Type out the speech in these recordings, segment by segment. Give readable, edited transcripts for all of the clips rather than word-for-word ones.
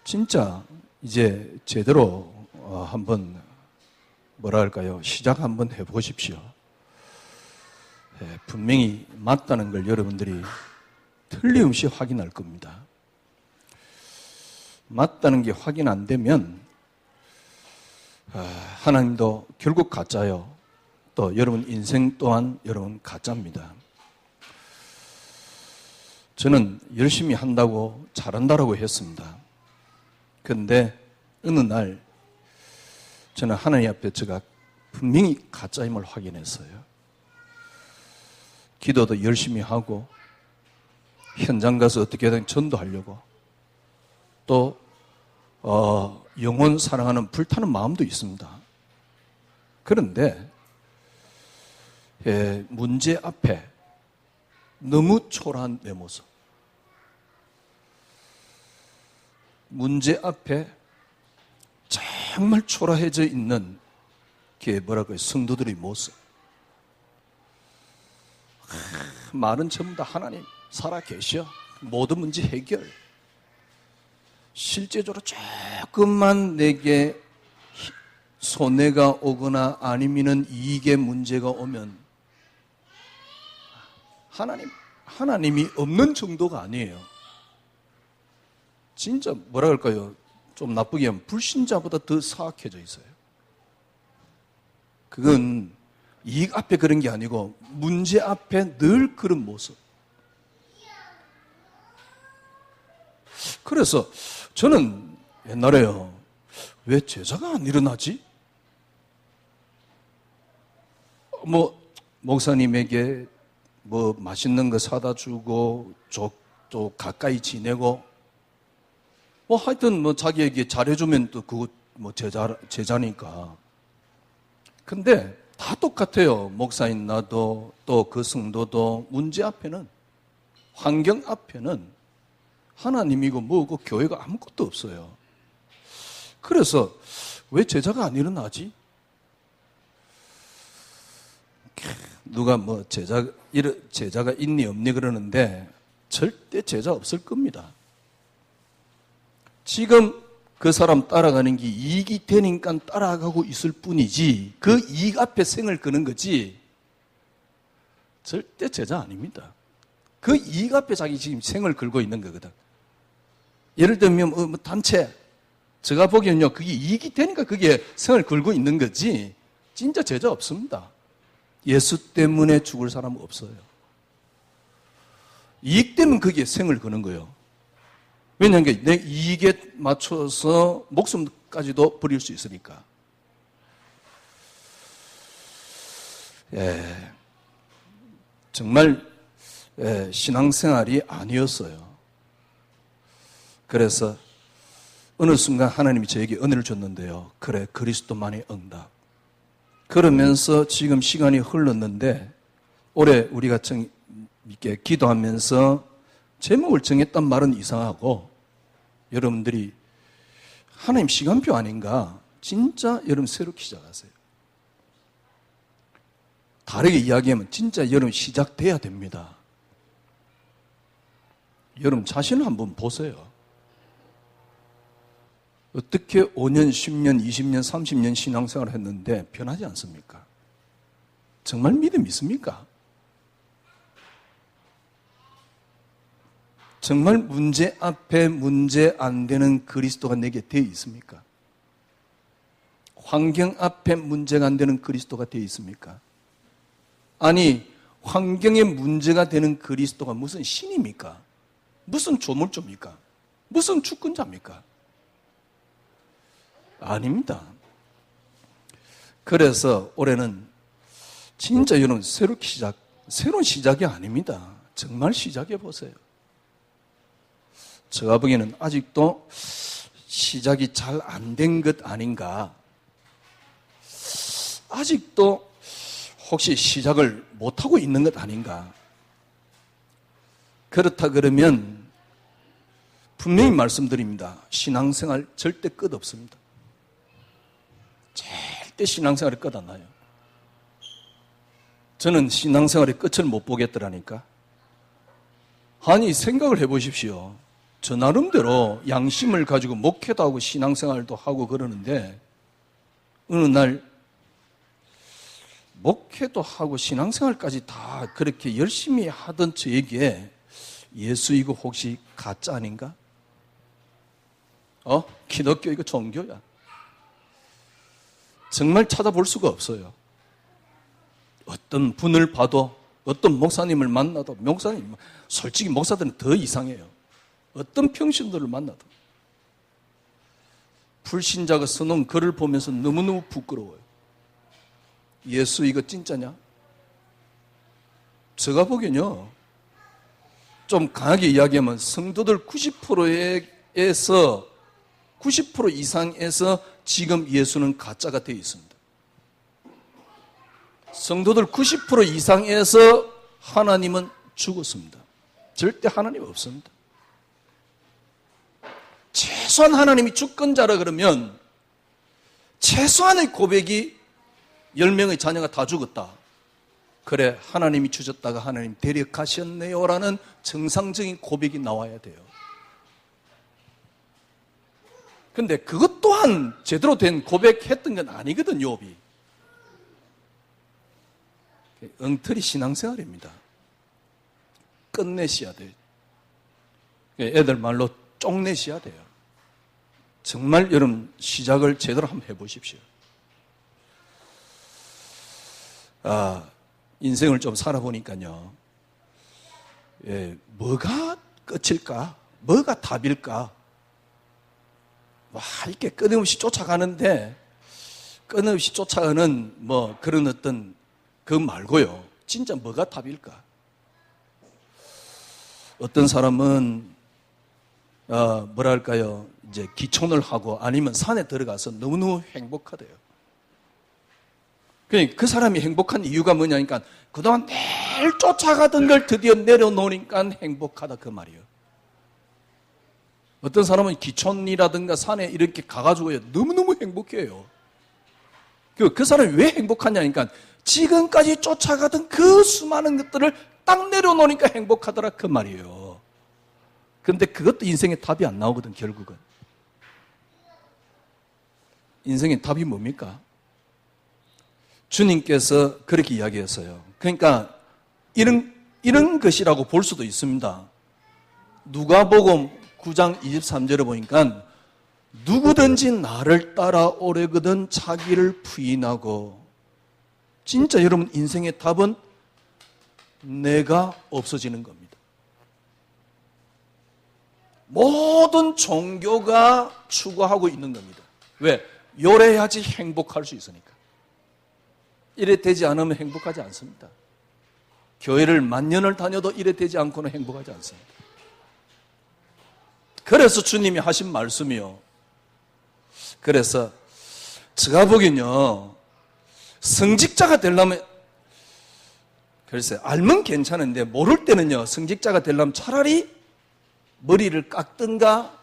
진짜 이제 제대로 한번 시작 한번 해보십시오. 분명히 맞다는 걸 여러분들이 틀림없이 확인할 겁니다. 맞다는 게 확인 안 되면 하나님도 결국 가짜요. 또 여러분 인생 또한 여러분 가짜입니다. 저는 열심히 한다고 잘한다라고 했습니다. 그런데 어느 날 저는 하나님 앞에 제가 분명히 가짜임을 확인했어요. 기도도 열심히 하고 현장 가서 어떻게든 전도하려고 또 영혼 사랑하는 불타는 마음도 있습니다. 그런데 문제 앞에 너무 초라한 내 모습, 문제 앞에 정말 초라해져 있는 성도들의 모습, 말은 전부 다 하나님 살아계셔, 모든 문제 해결. 실제적으로 조금만 내게 손해가 오거나 아니면 이익의 문제가 오면 하나님이 없는 정도가 아니에요. 진짜 좀 나쁘게 하면 불신자보다 더 사악해져 있어요. 그건 이익 앞에 그런 게 아니고 문제 앞에 늘 그런 모습. 그래서 저는 옛날에요, 왜 제자가 안 일어나지? 목사님에게 맛있는 거 사다 주고 또 가까이 지내고 하여튼 자기에게 잘해주면 또 그거 제자니까. 근데 다 똑같아요. 목사인 나도 또 그 성도도 문제 앞에는, 환경 앞에는 하나님이고 뭐고 교회가 아무것도 없어요. 그래서 왜 제자가 안 일어나지? 누가 제자가 있니 없니 그러는데 절대 제자 없을 겁니다. 지금 그 사람 따라가는 게 이익이 되니까 따라가고 있을 뿐이지, 그 이익 앞에 생을 거는 거지 절대 제자 아닙니다. 그 이익 앞에 자기 지금 생을 걸고 있는 거거든. 예를 들면 단체, 제가 보기에는요, 그게 이익이 되니까 그게 생을 걸고 있는 거지 진짜 제자 없습니다. 예수 때문에 죽을 사람은 없어요. 이익 때문에 그게 생을 거는 거예요. 왜냐하면 내 이익에 맞춰서 목숨까지도 버릴 수 있으니까. 정말 신앙생활이 아니었어요. 그래서 어느 순간 하나님이 저에게 은혜를 줬는데요. 그래, 그리스도만의 응답. 그러면서 지금 시간이 흘렀는데 올해 우리가 이렇게 기도하면서 제목을 정했단 말은 이상하고, 여러분들이 하나님 시간표 아닌가? 진짜 여러분 새롭게 시작하세요. 다르게 이야기하면 진짜 여러분 시작돼야 됩니다. 여러분 자신을 한번 보세요. 어떻게 5년, 10년, 20년, 30년 신앙생활을 했는데 변하지 않습니까? 정말 믿음 있습니까? 정말 문제 앞에 문제 안 되는 그리스도가 내게 되어 있습니까? 환경 앞에 문제가 안 되는 그리스도가 되어 있습니까? 아니, 환경에 문제가 되는 그리스도가 무슨 신입니까? 무슨 조물주입니까? 무슨 주권자입니까? 아닙니다. 그래서 올해는 진짜 여러분 새로운 시작이 아닙니다. 정말 시작해 보세요. 제가 보기에는 아직도 시작이 잘 안 된 것 아닌가. 아직도 혹시 시작을 못하고 있는 것 아닌가. 그렇다 그러면 분명히 말씀드립니다. 신앙생활 절대 끝 없습니다. 절대 신앙생활이 끝 안 나요. 저는 신앙생활의 끝을 못 보겠더라니까. 아니, 생각을 해보십시오. 저 나름대로 양심을 가지고 목회도 하고 신앙생활도 하고 그러는데 어느 날 목회도 하고 신앙생활까지 다 그렇게 열심히 하던 저에게 예수 이거 혹시 가짜 아닌가? 기독교 이거 종교야. 정말 찾아볼 수가 없어요. 어떤 분을 봐도 어떤 목사님을 만나도 목사님, 솔직히 목사들은 더 이상해요. 어떤 평신도를 만나도 불신자가 써놓은 글을 보면서 너무너무 부끄러워요. 예수 이거 진짜냐? 제가 보기엔요, 좀 강하게 이야기하면 성도들 90% 이상에서 지금 예수는 가짜가 되어 있습니다. 성도들 90% 이상에서 하나님은 죽었습니다. 절대 하나님 없습니다. 최소한 하나님이 주권자라 그러면 최소한의 고백이 10명의 자녀가 다 죽었다. 그래, 하나님이 주셨다가 하나님 대력하셨네요 라는 정상적인 고백이 나와야 돼요. 근데 그것 또한 제대로 된 고백했던 건 아니거든, 욥이. 엉터리 신앙생활입니다. 끝내셔야 돼요. 애들 말로 쪽내셔야 돼요. 정말 여러분 시작을 제대로 한번 해보십시오. 인생을 좀 살아보니까요, 뭐가 끝일까? 뭐가 답일까? 이렇게 끊임없이 쫓아가는데, 끊임없이 쫓아가는 그런 어떤 그거 말고요, 진짜 뭐가 답일까? 어떤 사람은 뭐랄까요, 이제 기촌을 하고 아니면 산에 들어가서 너무너무 행복하대요. 그 사람이 행복한 이유가 뭐냐니까 그동안 매일 쫓아가던 걸 드디어 내려놓으니까 행복하다 그 말이에요. 어떤 사람은 기촌이라든가 산에 이렇게 가가지고요 너무너무 행복해요. 그 사람이 왜 행복하냐니까 지금까지 쫓아가던 그 수많은 것들을 딱 내려놓으니까 행복하더라 그 말이에요. 그런데 그것도 인생의 답이 안 나오거든. 결국은 인생의 답이 뭡니까? 주님께서 그렇게 이야기했어요. 그러니까 이런 것이라고 볼 수도 있습니다. 누가복음 9장 23절에 보니까 누구든지 나를 따라오려거든 자기를 부인하고, 진짜 여러분 인생의 답은 내가 없어지는 겁니다. 모든 종교가 추구하고 있는 겁니다. 왜? 요래야지 행복할 수 있으니까. 이래 되지 않으면 행복하지 않습니다. 교회를 만년을 다녀도 이래 되지 않고는 행복하지 않습니다. 그래서 주님이 하신 말씀이요, 그래서 제가 보기엔요, 성직자가 되려면, 글쎄 알면 괜찮은데 모를 때는요, 성직자가 되려면 차라리 머리를 깎든가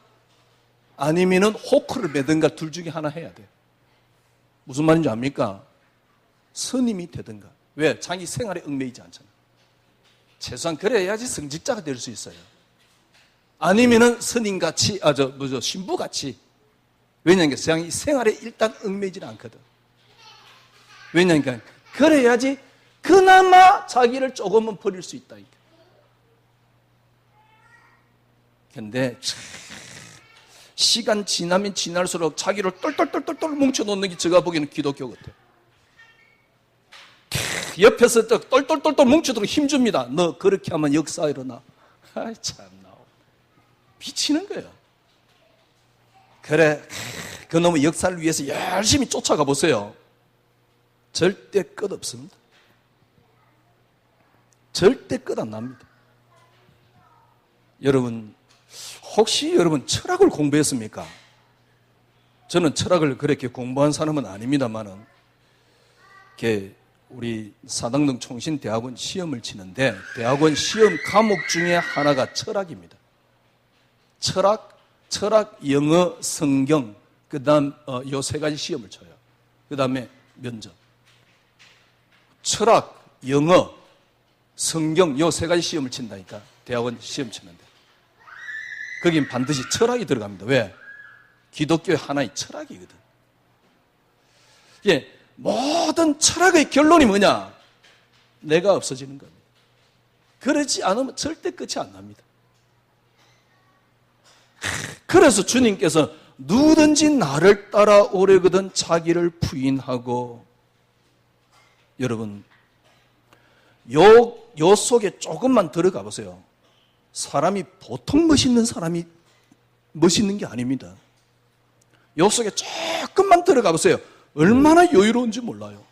아니면은 호크를 매든가 둘 중에 하나 해야 돼요. 무슨 말인지 압니까? 스님이 되든가. 왜? 자기 생활에 얽매이지 않잖아요. 최소한 그래야지 성직자가 될 수 있어요. 아니면은 스님같이, 신부같이. 왜냐하면 자기 생활에 일단 얽매이지 않거든. 왜냐하니까 그래야지 그나마 자기를 조금은 버릴 수 있다. 근데 시간 지나면 지날수록 자기를 똘똘똘똘 뭉쳐놓는 게 제가 보기에는 기독교 같아요. 옆에서 똘똘똘똘 뭉쳐도록 힘줍니다. 너 그렇게 하면 역사 일어나. 참나 미치는 거예요. 그래, 그놈의 역사를 위해서 열심히 쫓아가 보세요. 절대 끝 없습니다. 절대 끝 안 납니다. 여러분, 혹시 여러분 철학을 공부했습니까? 저는 철학을 그렇게 공부한 사람은 아닙니다만은, 우리 사당동 총신대학원 시험을 치는데 대학원 시험 과목 중에 하나가 철학입니다. 철학, 영어, 성경, 그 다음 요 세 가지 시험을 쳐요. 그 다음에 면접. 철학, 영어, 성경 요 세 가지 시험을 친다니까. 대학원 시험 치는데. 거긴 반드시 철학이 들어갑니다. 왜? 기독교의 하나의 철학이거든. 예, 모든 철학의 결론이 뭐냐? 내가 없어지는 겁니다. 그러지 않으면 절대 끝이 안 납니다. 그래서 주님께서 누구든지 나를 따라오려거든 자기를 부인하고, 여러분 요 속에 조금만 들어가 보세요. 사람이 보통 멋있는 사람이 멋있는 게 아닙니다. 요 속에 조금만 들어가 보세요. 얼마나 여유로운지 몰라요.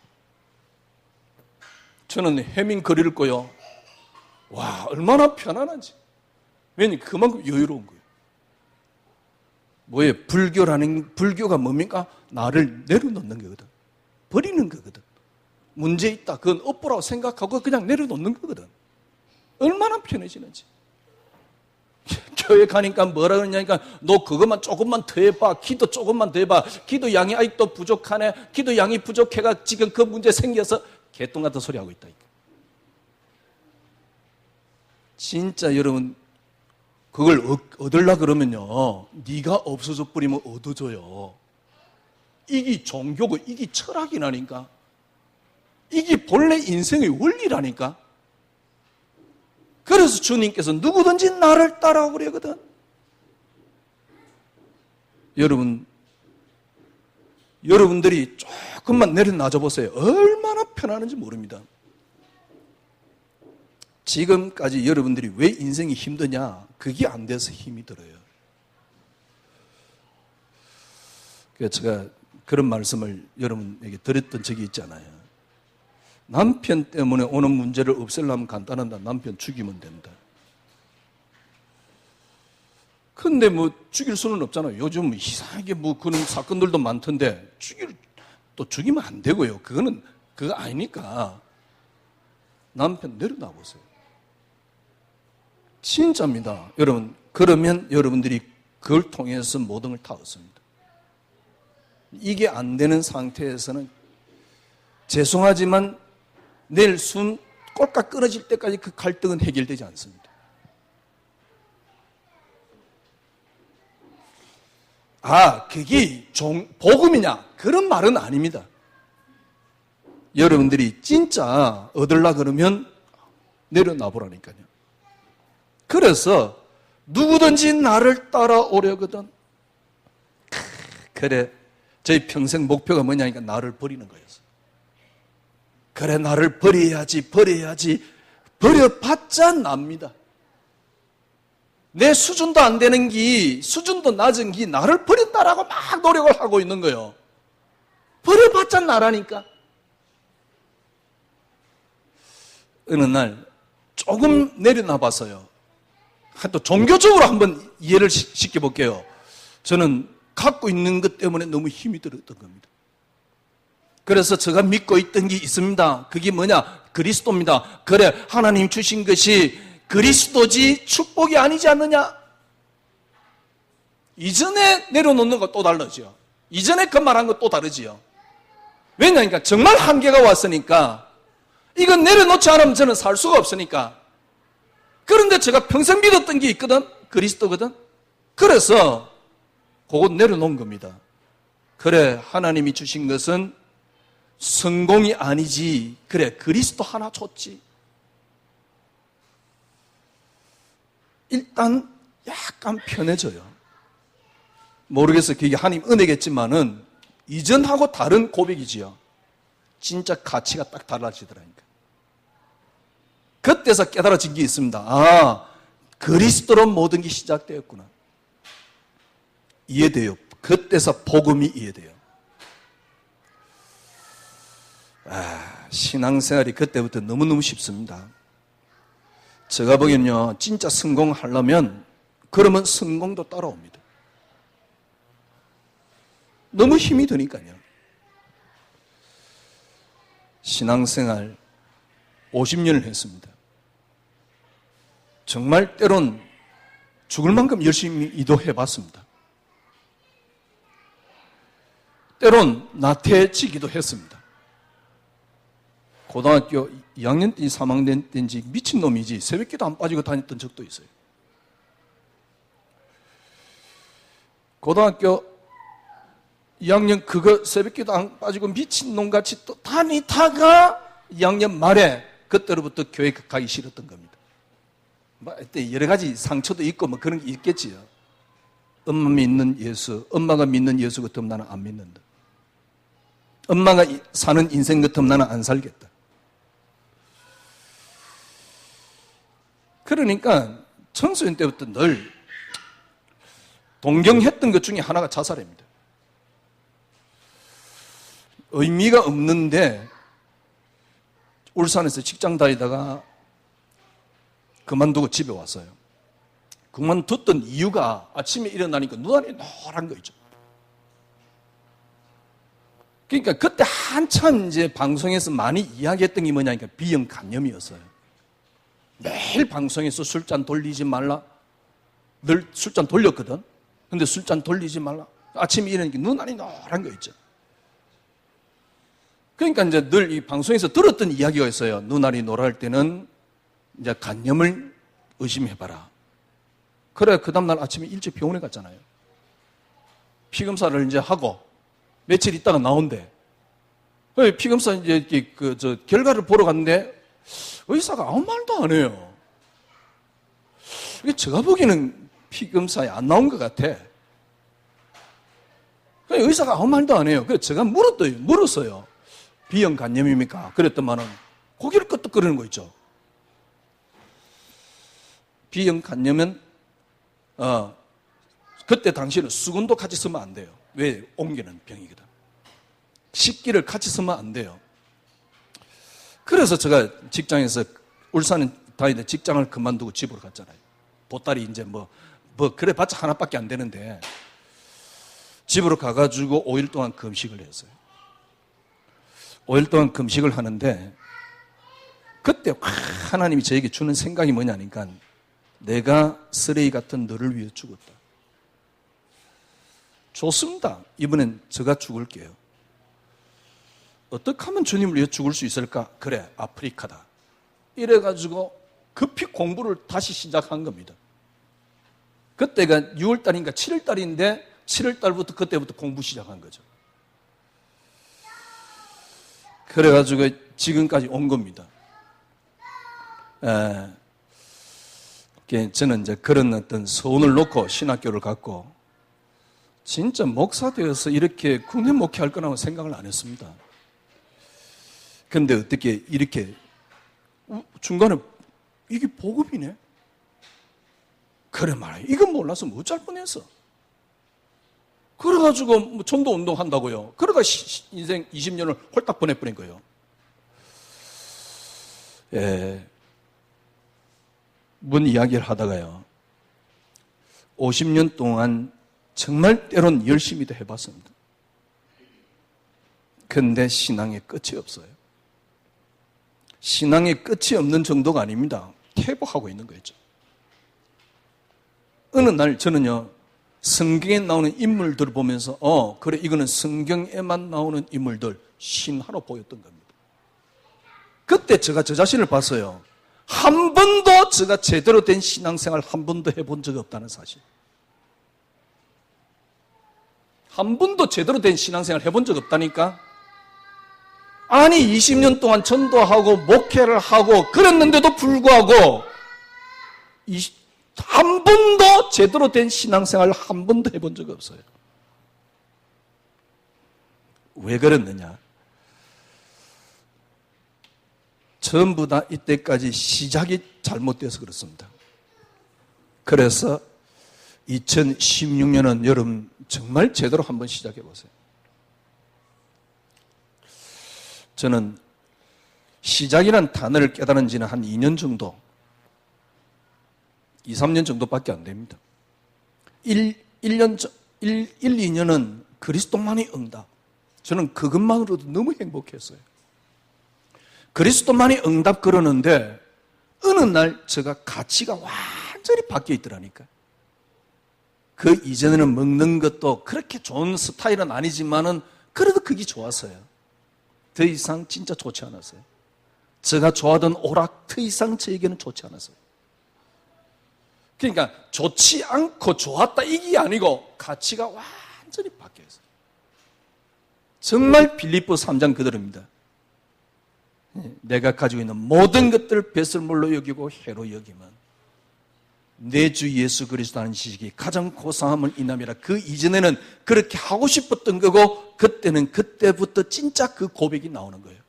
저는 해밍 글 읽고요, 와, 얼마나 편안한지. 왜냐면 그만큼 여유로운 거예요. 뭐예요? 불교가 뭡니까? 나를 내려놓는 거거든. 버리는 거거든. 문제 있다, 그건 업보라고 생각하고 그냥 내려놓는 거거든. 얼마나 편해지는지. 교회 가니까 뭐라 그러냐니까, 너 그것만 조금만 더 해봐. 기도 조금만 더 해봐. 기도 양이 아직도 부족하네. 기도 양이 부족해가 지금 그 문제 생겨서 개똥 같은 소리 하고 있다니까. 진짜 여러분, 그걸 얻으려 그러면요, 네가 없어져 버리면 얻어줘요. 이게 종교고 이게 철학이라니까. 이게 본래 인생의 원리라니까. 그래서 주님께서 누구든지 나를 따라오려거든. 여러분들이 조금만 내려놔줘 보세요. 얼마나 편안한지 모릅니다. 지금까지 여러분들이 왜 인생이 힘드냐? 그게 안 돼서 힘이 들어요. 그래서 제가 그런 말씀을 여러분에게 드렸던 적이 있잖아요. 남편 때문에 오는 문제를 없애려면 간단하다. 남편 죽이면 된다. 근데 뭐 죽일 수는 없잖아요. 요즘 이상하게 뭐 그런 사건들도 많던데 또 죽이면 안 되고요. 그거 아니니까 남편 내려놔 보세요. 진짜입니다. 여러분, 그러면 여러분들이 그걸 통해서 모든 걸 다 얻습니다. 이게 안 되는 상태에서는 죄송하지만 내일 숨 꼴깍 끊어질 때까지 그 갈등은 해결되지 않습니다. 아, 그게 복음이냐? 그런 말은 아닙니다. 여러분들이 진짜 얻으려 그러면 내려놔 보라니까요. 그래서 누구든지 나를 따라오려거든. 그래, 저희 평생 목표가 뭐냐니까 나를 버리는 거였어요. 그래, 나를 버려야지. 버려봤자 납니다. 내 수준도 안 되는 수준도 낮은 나를 버린다라고 막 노력을 하고 있는 거예요. 버려봤자 나라니까. 어느 날 조금 내려놔 봤어요. 또 종교적으로 한번 이해를 시켜볼게요. 저는 갖고 있는 것 때문에 너무 힘이 들었던 겁니다. 그래서 제가 믿고 있던 게 있습니다. 그게 뭐냐? 그리스도입니다. 그래, 하나님 주신 것이 그리스도지 축복이 아니지 않느냐? 이전에 내려놓는 거 또 다르지요. 이전에 그 말한 거 또 다르지요. 왜냐니까 정말 한계가 왔으니까 이건 내려놓지 않으면 저는 살 수가 없으니까. 그런데 제가 평생 믿었던 게 있거든. 그리스도거든. 그래서 그거 내려놓은 겁니다. 그래, 하나님이 주신 것은 성공이 아니지. 그래, 그리스도 하나 줬지. 일단 약간 편해져요. 모르겠어요. 그게 하나님 은혜겠지만은 이전하고 다른 고백이지요. 진짜 가치가 딱 달라지더라니까. 그때서 깨달아진 게 있습니다. 아, 그리스도로 모든 게 시작되었구나. 이해돼요. 그때서 복음이 이해돼요. 신앙생활이 그때부터 너무너무 쉽습니다. 제가 보기엔요, 진짜 성공하려면 그러면 성공도 따라옵니다. 너무 힘이 드니까요. 신앙생활 50년을 했습니다. 정말 때론 죽을 만큼 열심히 기도해봤습니다. 때론 나태해지기도 했습니다. 고등학교 2학년 때 3학년 때인지 미친놈이지 새벽기도 안 빠지고 다녔던 적도 있어요. 고등학교 2학년 그거 새벽기도 안 빠지고 미친놈같이 또 다니다가 2학년 말에 그때로부터 교회 가기 싫었던 겁니다. 그때 여러 가지 상처도 있고 뭐 그런 게 있겠지요. 엄마 믿는 예수, 엄마가 믿는 예수 같으면 나는 안 믿는다. 엄마가 사는 인생 같으면 나는 안 살겠다. 그러니까 청소년 때부터 늘 동경했던 것 중에 하나가 자살입니다. 의미가 없는데 울산에서 직장 다니다가 그만두고 집에 왔어요. 그만뒀던 이유가 아침에 일어나니까 눈알이 노란 거 있죠. 그러니까 그때 한참 이제 방송에서 많이 이야기했던 게 뭐냐니까 B형 간염이었어요. 매일 방송에서 술잔 돌리지 말라. 늘 술잔 돌렸거든. 근데 술잔 돌리지 말라. 아침에 일어나니까 눈알이 노란 거 있죠. 그러니까 이제 늘 이 방송에서 들었던 이야기가 있어요. 눈알이 노랄 때는 이제 간염을 의심해봐라. 그래, 그 다음날 아침에 일찍 병원에 갔잖아요. 피검사를 이제 하고 며칠 있다가 나온대. 피검사 이제 결과를 보러 갔는데 의사가 아무 말도 안 해요. 이게 제가 보기에는 피검사에 안 나온 것 같아. 의사가 아무 말도 안 해요. 그래서 제가 물었어요. B형 간염입니까? 그랬더만은 고개를 끄덕거리는 거 있죠. B형 간염은 그때 당시에는 수건도 같이 쓰면 안 돼요. 왜? 옮기는 병이거든. 식기를 같이 쓰면 안 돼요. 그래서 제가 직장에서 울산에 다니는데 직장을 그만두고 집으로 갔잖아요. 보따리 이제 그래 봤자 하나밖에 안 되는데 집으로 가가지고 5일 동안 금식을 했어요. 5일 동안 금식을 하는데 그때 하나님이 저에게 주는 생각이 뭐냐니까 내가 쓰레기 같은 너를 위해 죽었다. 좋습니다. 이번엔 제가 죽을게요. 어떻게 하면 주님을 위해 죽을 수 있을까? 그래, 아프리카다. 이래가지고 급히 공부를 다시 시작한 겁니다. 그때가 6월달인가 7월달인데 7월달부터 그때부터 공부 시작한 거죠. 그래가지고 지금까지 온 겁니다. 저는 이제 그런 어떤 소원을 놓고 신학교를 갔고 진짜 목사 되어서 이렇게 국내 목회할 거라고 생각을 안 했습니다. 근데 어떻게 이렇게 중간에 이게 복음이네? 그래 말이야. 이건 몰라서 어쩔 뻔했어. 그래가지고 전도 운동한다고요. 그러다 인생 20년을 홀딱 보내버린 거예요. 뭔 이야기를 하다가요. 50년 동안 정말 때론 열심히도 해봤습니다. 근데 신앙의 끝이 없어요. 신앙의 끝이 없는 정도가 아닙니다. 퇴보하고 있는 거였죠. 어느 날 저는요, 성경에 나오는 인물들을 보면서 그래 이거는 성경에만 나오는 인물들 신화로 보였던 겁니다. 그때 제가 저 자신을 봤어요. 한 번도 제가 제대로 된 신앙생활 한 번도 해본 적이 없다는 사실. 한 번도 제대로 된 신앙생활 해본 적 없다니까? 아니 20년 동안 전도하고 목회를 하고 그랬는데도 불구하고 한 번도 제대로 된 신앙생활 한 번도 해본 적이 없어요. 왜 그랬느냐? 전부 다 이때까지 시작이 잘못돼서 그렇습니다. 그래서 2016년은 여러분 정말 제대로 한번 시작해 보세요. 저는 시작이라는 단어를 깨달은 지는 한 2년 정도, 2, 3년 정도밖에 안 됩니다. 2년은 그리스도만의 응답. 저는 그것만으로도 너무 행복했어요. 그리스도만의 응답 그러는데 어느 날 제가 가치가 완전히 바뀌어 있더라니까요. 그 이전에는 먹는 것도 그렇게 좋은 스타일은 아니지만은 그래도 그게 좋았어요. 더 이상 진짜 좋지 않았어요. 제가 좋아하던 오락 더 이상 저에게는 좋지 않았어요. 그러니까 좋지 않고 좋았다 이게 아니고 가치가 완전히 바뀌었어요. 정말 빌립보 3장 그대로입니다. 내가 가지고 있는 모든 것들을 배설물로 여기고 해로 여기면 내 주 예수 그리스도 하는 지식이 가장 고상함을 인함이라. 그 이전에는 그렇게 하고 싶었던 거고 그때는 그때부터 진짜 그 고백이 나오는 거예요.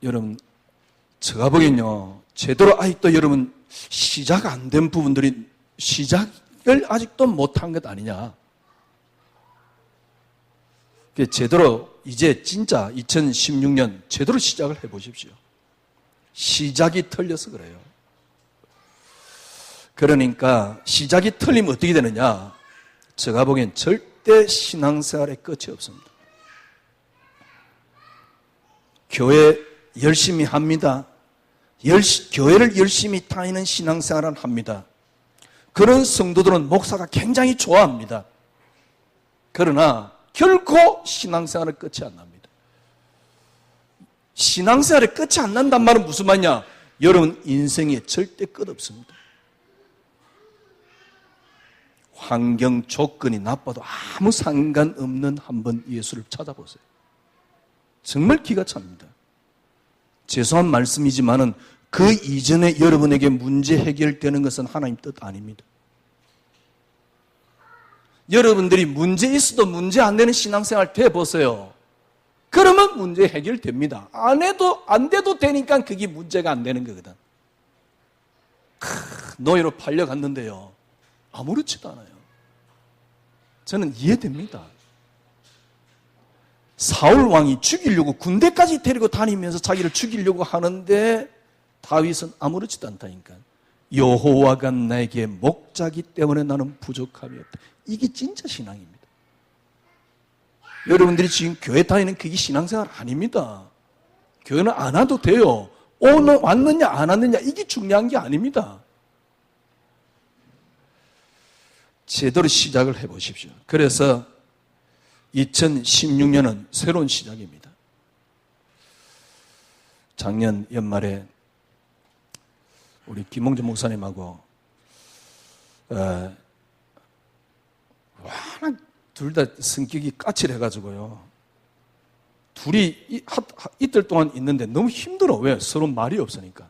여러분, 제가 보기엔요, 제대로 아직도 여러분 시작 안 된 부분들이 시작을 아직도 못한 것 아니냐. 제대로 이제 진짜 2016년 제대로 시작을 해보십시오. 시작이 틀려서 그래요. 그러니까 시작이 틀리면 어떻게 되느냐? 제가 보기엔 절대 신앙생활에 끝이 없습니다. 교회 열심히 합니다. 교회를 열심히 다니는 신앙생활을 합니다. 그런 성도들은 목사가 굉장히 좋아합니다. 그러나 결코 신앙생활은 끝이 안 납니다. 신앙생활에 끝이 안 난단 말은 무슨 말이냐? 여러분 인생에 절대 끝 없습니다. 환경 조건이 나빠도 아무 상관없는 한번 예수를 찾아보세요. 정말 기가 찹니다. 죄송한 말씀이지만은 그 이전에 여러분에게 문제 해결되는 것은 하나님 뜻 아닙니다. 여러분들이 문제 있어도 문제 안 되는 신앙생활 돼보세요. 그러면 문제 해결됩니다. 안 돼도 되니까 그게 문제가 안 되는 거거든. 노예로 팔려갔는데요, 아무렇지도 않아요. 저는 이해됩니다. 사울 왕이 죽이려고 군대까지 데리고 다니면서 자기를 죽이려고 하는데 다윗은 아무렇지도 않다니까. 여호와가 나에게 목자기 때문에 나는 부족함이 없다. 이게 진짜 신앙입니다. 여러분들이 지금 교회 다니는 그게 신앙생활 아닙니다. 교회는 안 와도 돼요. 오늘 왔느냐 안 왔느냐 이게 중요한 게 아닙니다. 제대로 시작을 해보십시오. 그래서 2016년은 새로운 시작입니다. 작년 연말에 우리 김홍준 목사님하고 워낙 둘 다 성격이 까칠해가지고요, 둘이 이틀 동안 있는데 너무 힘들어. 왜? 서로 말이 없으니까.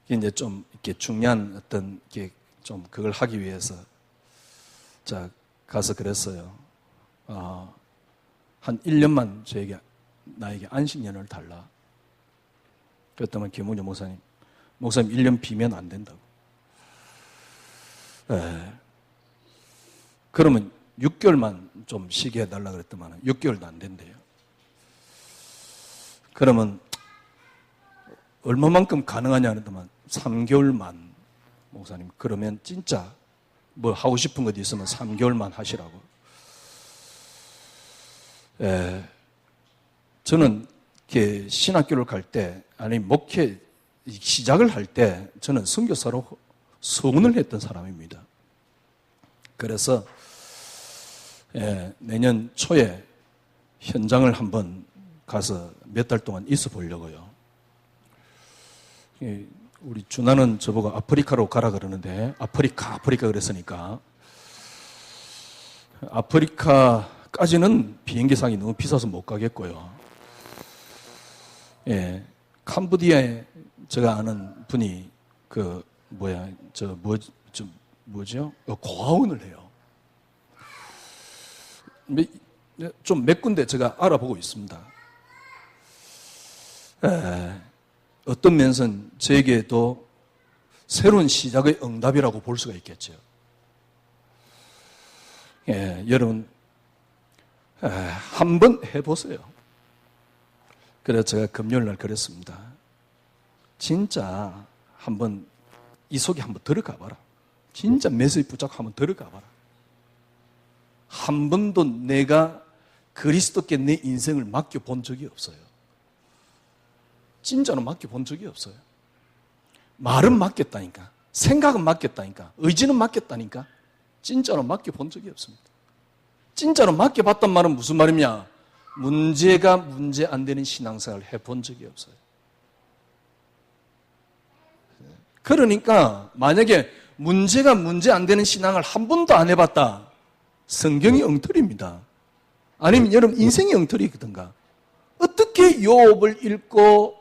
이제 좀 이렇게 중요한 어떤 게 좀 그걸 하기 위해서 자 가서 그랬어요. 한 1년만 나에게 안식년을 달라. 그랬더니 김홍준 목사님 1년 비면 안 된다고. 그러면 6개월만 좀 쉬게 해달라 그랬더만 6개월도 안 된대요. 그러면 얼마만큼 가능하냐 그랬더만 3개월만. 목사님, 그러면 진짜 뭐 하고 싶은 것 있으면 3개월만 하시라고. 저는 이렇게 신학교를 갈 때, 아니 목회 시작을 할 때 저는 선교사로 소문을 했던 사람입니다. 그래서 내년 초에 현장을 한번 가서 몇 달 동안 있어 보려고요. 우리 준하는 저보고 아프리카로 가라 그러는데 아프리카 그랬으니까 아프리카까지는 비행기상이 너무 비싸서 못 가겠고요. 캄보디아에 제가 아는 분이 뭐죠? 고아원을 해요. 좀 몇 군데 제가 알아보고 있습니다. 어떤 면에서는 저에게도 새로운 시작의 응답이라고 볼 수가 있겠죠. 여러분 한번 해보세요. 그래서 제가 금요일 날 그랬습니다. 진짜 한번 이 속에 한번 들어가 봐라. 진짜 메시지 붙잡고 한번 들어가 봐라. 한 번도 내가 그리스도께 내 인생을 맡겨본 적이 없어요. 진짜로 맡겨본 적이 없어요. 말은 맡겼다니까, 생각은 맡겼다니까, 의지는 맡겼다니까, 진짜로 맡겨본 적이 없습니다. 진짜로 맡겨봤단 말은 무슨 말이냐? 문제가 문제 안 되는 신앙생활을 해본 적이 없어요. 그러니까 만약에 문제가 문제 안 되는 신앙을 한 번도 안 해봤다. 성경이 엉터리입니다. 아니면 여러분 인생이 엉터리거든가. 어떻게 욥을 읽고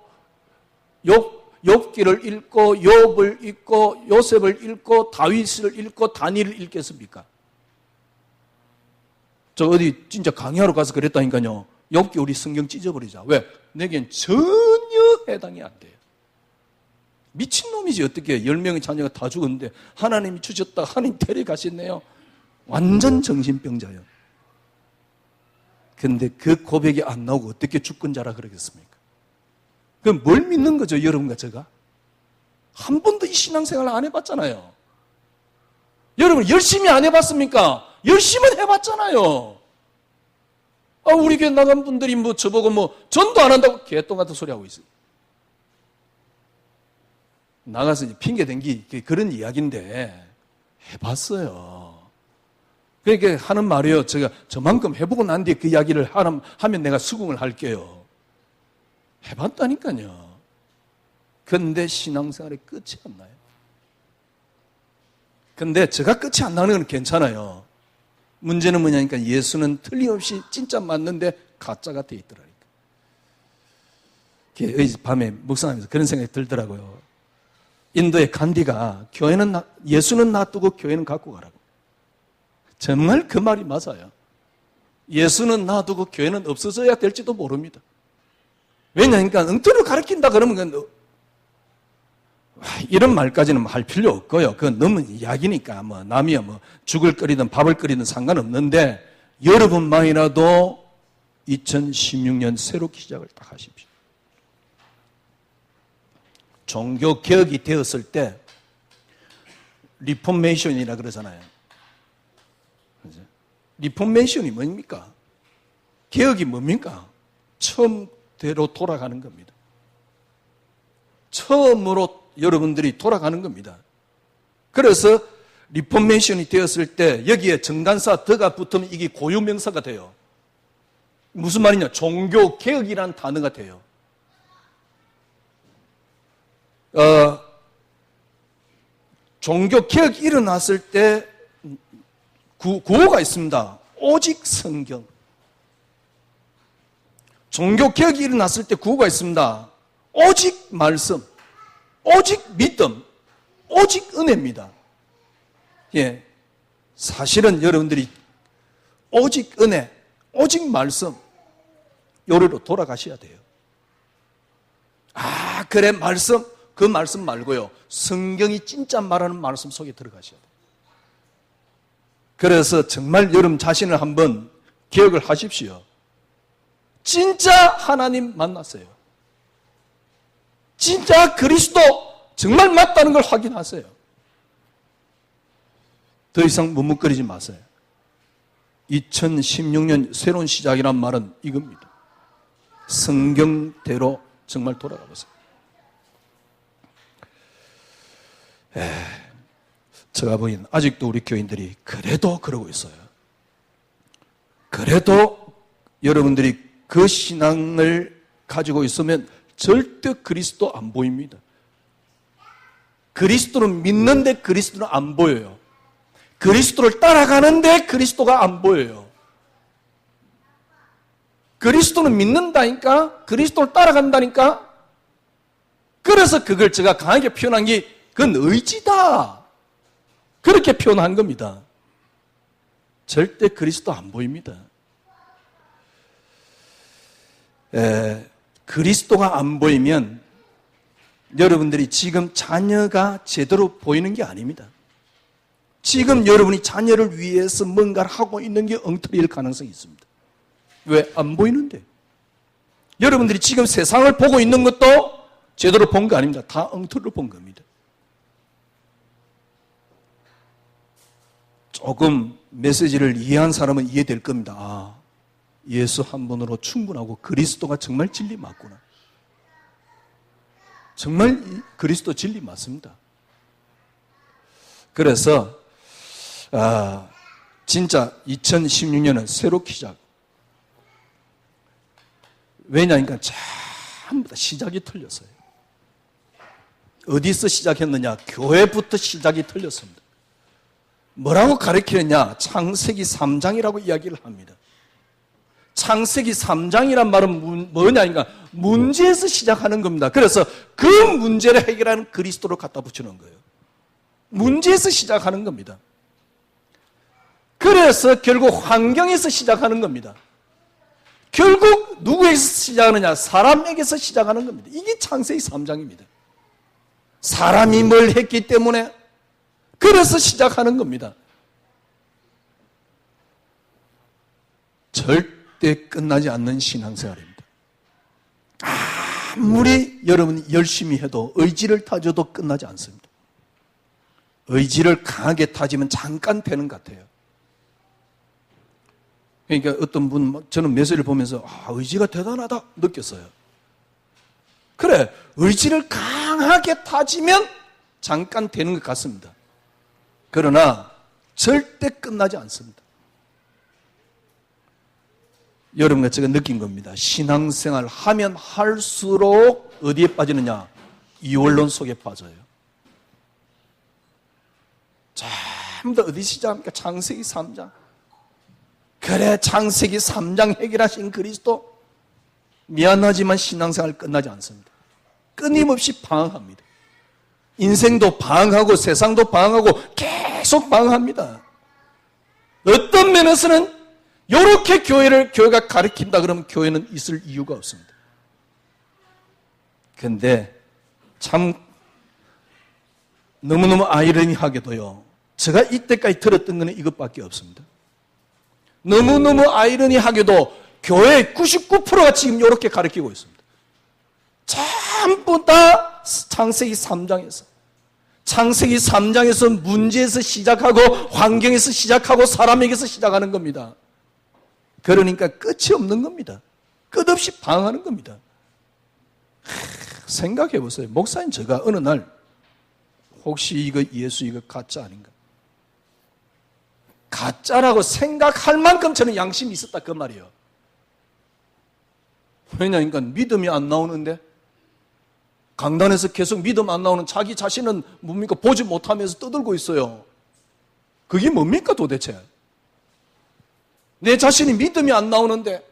욥기를 읽고 욥을 읽고 요셉을 읽고 다윗을 읽고 다니엘을 읽겠습니까? 저 어디 진짜 강의하러 가서 그랬다니까요. 욥기 우리 성경 찢어버리자. 왜? 내겐 전혀 해당이 안 돼요. 미친놈이지 어떻게 10명의 자녀가 다 죽었는데 하나님이 주셨다 하나님 데려가셨네요. 완전 정신병자예요. 근데 그 고백이 안 나오고 어떻게 주권자라 그러겠습니까? 그럼 뭘 믿는 거죠, 여러분과 제가? 한 번도 이 신앙생활을 안 해봤잖아요. 여러분 열심히 안 해봤습니까? 열심히 해봤잖아요. 우리 교회 나간 분들이 저보고 전도 안 한다고 개똥 같은 소리 하고 있어요. 나가서 이제 핑계 댄 게 그런 이야기인데 해봤어요. 그러니까 하는 말이에요. 제가 저만큼 해보고 난 뒤에 그 이야기를 하면 내가 수긍을 할게요. 해봤다니까요. 근데 신앙생활에 끝이 안 나요. 근데 제가 끝이 안 나는 건 괜찮아요. 문제는 뭐냐니까 예수는 틀림없이 진짜 맞는데 가짜가 돼 있더라니까. 밤에 묵상하면서 그런 생각이 들더라고요. 인도의 간디가 예수는 놔두고 교회는 갖고 가라고. 정말 그 말이 맞아요. 예수는 놔두고 교회는 없어져야 될지도 모릅니다. 왜냐니까 엉터리로 가르친다 그러면 이런 말까지는 할 필요 없고요. 그건 너무 이야기니까 남이 죽을 끓이든 밥을 끓이든 상관없는데 여러분만이라도 2016년 새롭게 시작을 딱 하십시오. 종교 개혁이 되었을 때 리포메이션이라 그러잖아요. 리포메이션이 뭡니까? 개혁이 뭡니까? 처음대로 돌아가는 겁니다. 처음으로 여러분들이 돌아가는 겁니다. 그래서 리포메이션이 되었을 때 여기에 정관사 더가 붙으면 이게 고유명사가 돼요. 무슨 말이냐? 종교 개혁이라는 단어가 돼요. 종교 개혁이 일어났을 때 구호가 있습니다. 오직 성경. 종교 개혁이 일어났을 때 구호가 있습니다. 오직 말씀, 오직 믿음, 오직 은혜입니다. 예, 사실은 여러분들이 오직 은혜, 오직 말씀 요리로 돌아가셔야 돼요. 그래 말씀, 그 말씀 말고요. 성경이 진짜 말하는 말씀 속에 들어가셔야 돼요. 그래서 정말 여러분 자신을 한번 기억을 하십시오. 진짜 하나님 만났어요. 진짜 그리스도 정말 맞다는 걸 확인하세요. 더 이상 머뭇거리지 마세요. 2016년 새로운 시작이란 말은 이겁니다. 성경대로 정말 돌아가 보세요. 제가 보기엔 아직도 우리 교인들이 그래도 그러고 있어요. 그래도 여러분들이 그 신앙을 가지고 있으면 절대 그리스도 안 보입니다. 그리스도는 믿는데 그리스도는 안 보여요. 그리스도를 따라가는데 그리스도가 안 보여요. 그리스도는 믿는다니까, 그리스도를 따라간다니까. 그래서 그걸 제가 강하게 표현한 게 그건 의지다. 그렇게 표현한 겁니다. 절대 그리스도 안 보입니다. 그리스도가 안 보이면 여러분들이 지금 자녀가 제대로 보이는 게 아닙니다. 지금 여러분이 자녀를 위해서 뭔가를 하고 있는 게 엉터리일 가능성이 있습니다. 왜? 안 보이는데. 여러분들이 지금 세상을 보고 있는 것도 제대로 본 거 아닙니다. 다 엉터리로 본 겁니다. 조금 메시지를 이해한 사람은 이해될 겁니다. 예수 한 분으로 충분하고 그리스도가 정말 진리 맞구나. 정말 그리스도 진리 맞습니다. 그래서 진짜 2016년은 새롭게 시작. 왜냐니까 전부 다 시작이 틀렸어요. 어디서 시작했느냐? 교회부터 시작이 틀렸습니다. 뭐라고 가르치느냐? 창세기 3장이라고 이야기를 합니다. 창세기 3장이란 말은 뭐냐니까 문제에서 시작하는 겁니다. 그래서 그 문제를 해결하는 그리스도를 갖다 붙이는 거예요. 문제에서 시작하는 겁니다. 그래서 결국 환경에서 시작하는 겁니다. 결국 누구에서 시작하느냐? 사람에게서 시작하는 겁니다. 이게 창세기 3장입니다. 사람이 뭘 했기 때문에 그래서 시작하는 겁니다. 절대 끝나지 않는 신앙생활입니다. 아무리 여러분이 열심히 해도 의지를 다져도 끝나지 않습니다. 의지를 강하게 다지면 잠깐 되는 것 같아요. 그러니까 어떤 분, 저는 메시지를 보면서 의지가 대단하다 느꼈어요. 그래, 의지를 강하게 다지면 잠깐 되는 것 같습니다. 그러나 절대 끝나지 않습니다. 여러분과 제가 느낀 겁니다. 신앙생활 하면 할수록 어디에 빠지느냐? 이원론 속에 빠져요. 전부 다 어디 시작합니까? 창세기 3장. 그래, 창세기 3장 해결하신 그리스도. 미안하지만 신앙생활 끝나지 않습니다. 끊임없이 방황합니다. 인생도 방황하고 세상도 방황하고 계속 방황합니다. 어떤 면에서는 이렇게 교회가 가르친다 그러면 교회는 있을 이유가 없습니다. 그런데 참 너무너무 아이러니하게도요, 제가 이때까지 들었던 것은 이것밖에 없습니다. 너무너무 아이러니하게도 교회의 99%가 지금 이렇게 가르치고 있습니다. 전부 다 창세기 3장에서 문제에서 시작하고 환경에서 시작하고 사람에게서 시작하는 겁니다. 그러니까 끝이 없는 겁니다. 끝없이 방황하는 겁니다. 생각해 보세요. 목사님, 제가 어느 날 혹시 이거 예수 이거 가짜 아닌가? 가짜라고 생각할 만큼 저는 양심이 있었다 그 말이에요. 왜냐니까 믿음이 안 나오는데, 강단에서 계속 믿음 안 나오는 자기 자신은 뭡니까? 보지 못하면서 떠들고 있어요. 그게 뭡니까 도대체? 내 자신이 믿음이 안 나오는데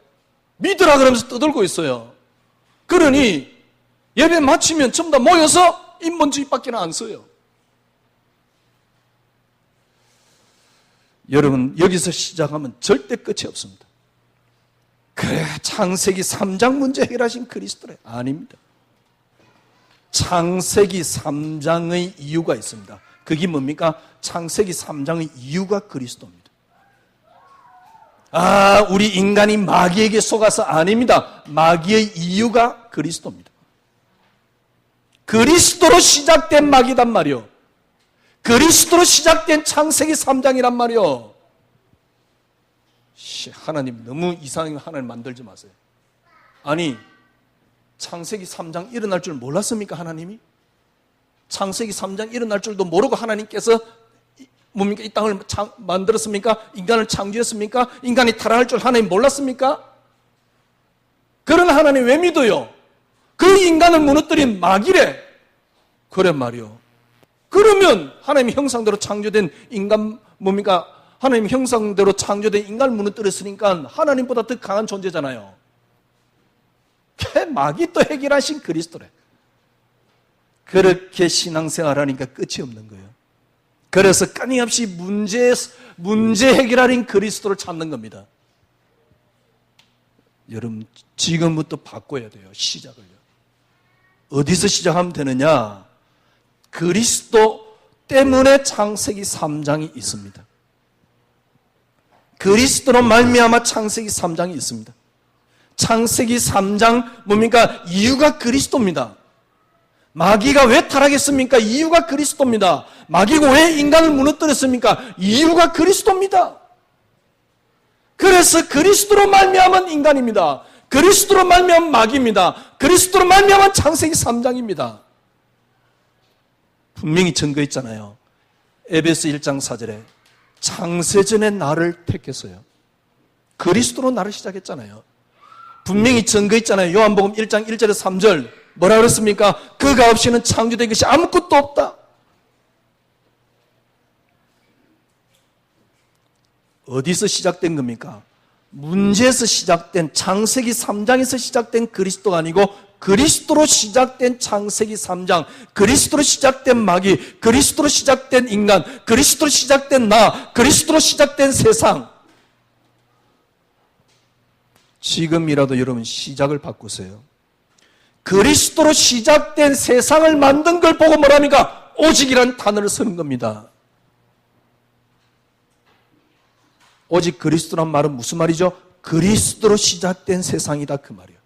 믿으라 그러면서 떠들고 있어요. 그러니 예배 마치면 전부 다 모여서 인본주의밖에 안 써요. 여러분, 여기서 시작하면 절대 끝이 없습니다. 그래, 창세기 3장 문제 해결하신 그리스도래. 아닙니다. 창세기 3장의 이유가 있습니다. 그게 뭡니까? 창세기 3장의 이유가 그리스도입니다. 우리 인간이 마귀에게 속아서 아닙니다. 마귀의 이유가 그리스도입니다. 그리스도로 시작된 마귀단 말이요. 그리스도로 시작된 창세기 3장이란 말이요. 하나님, 너무 이상한 하나님 만들지 마세요. 아니, 창세기 3장 일어날 줄 몰랐습니까, 하나님이? 창세기 3장 일어날 줄도 모르고 하나님께서 뭡니까? 이 땅을 만들었습니까? 인간을 창조했습니까? 인간이 타락할 줄 하나님 몰랐습니까? 그런 하나님 왜 믿어요? 그 인간을 무너뜨린 마귀래. 그래 말이요. 그러면 하나님의 형상대로 창조된 인간 뭡니까? 하나님 형상대로 창조된 인간을 무너뜨렸으니까 하나님보다 더 강한 존재잖아요. 마귀 또 해결하신 그리스도래. 그렇게 신앙생활하니까 끝이 없는 거예요. 그래서 끊임없이 문제 해결하는 그리스도를 찾는 겁니다. 여러분, 지금부터 바꿔야 돼요. 시작을요. 어디서 시작하면 되느냐? 그리스도 때문에 창세기 3장이 있습니다. 그리스도로 말미암아 창세기 3장이 있습니다. 창세기 3장 뭡니까? 이유가 그리스도입니다. 마귀가 왜 타락했습니까? 이유가 그리스도입니다. 마귀가 왜 인간을 무너뜨렸습니까? 이유가 그리스도입니다. 그래서 그리스도로 말미암은 인간입니다. 그리스도로 말미암은 마귀입니다. 그리스도로 말미암은 창세기 3장입니다. 분명히 증거했잖아요. 에베소 1장 4절에 창세전에 나를 택했어요. 그리스도로 나를 시작했잖아요. 분명히 증거 있잖아요. 요한복음 1장 1절에서 3절. 뭐라 그랬습니까? 그가 없이는 창조된 것이 아무것도 없다. 어디서 시작된 겁니까? 문제에서 시작된, 창세기 3장에서 시작된 그리스도가 아니고 그리스도로 시작된 창세기 3장, 그리스도로 시작된 마귀, 그리스도로 시작된 인간, 그리스도로 시작된 나, 그리스도로 시작된 세상. 지금이라도 여러분 시작을 바꾸세요. 그리스도로 시작된 세상을 만든 걸 보고 뭐랍니까? 오직이란 단어를 쓰는 겁니다. 오직 그리스도란 말은 무슨 말이죠? 그리스도로 시작된 세상이다 그 말이에요.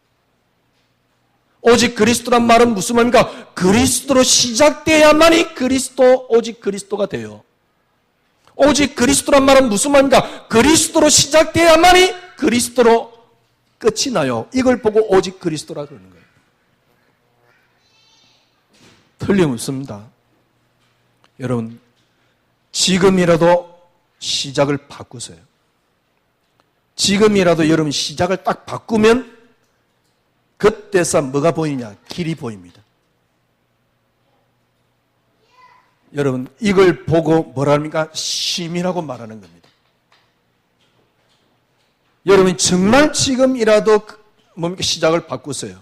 오직 그리스도란 말은 무슨 말입니까? 그리스도로 시작돼야만이 오직 그리스도가 돼요. 오직 그리스도란 말은 무슨 말입니까? 그리스도로 시작돼야만이 그리스도로 끝이 나요. 이걸 보고 오직 그리스도라 그러는 거예요. 틀림없습니다. 여러분, 지금이라도 시작을 바꾸세요. 지금이라도 여러분 시작을 딱 바꾸면 그때서 뭐가 보이냐? 길이 보입니다. 여러분, 이걸 보고 뭐라 합니까? 쉼이라고 말하는 겁니다. 여러분, 정말 지금이라도 뭡니까? 시작을 바꾸세요.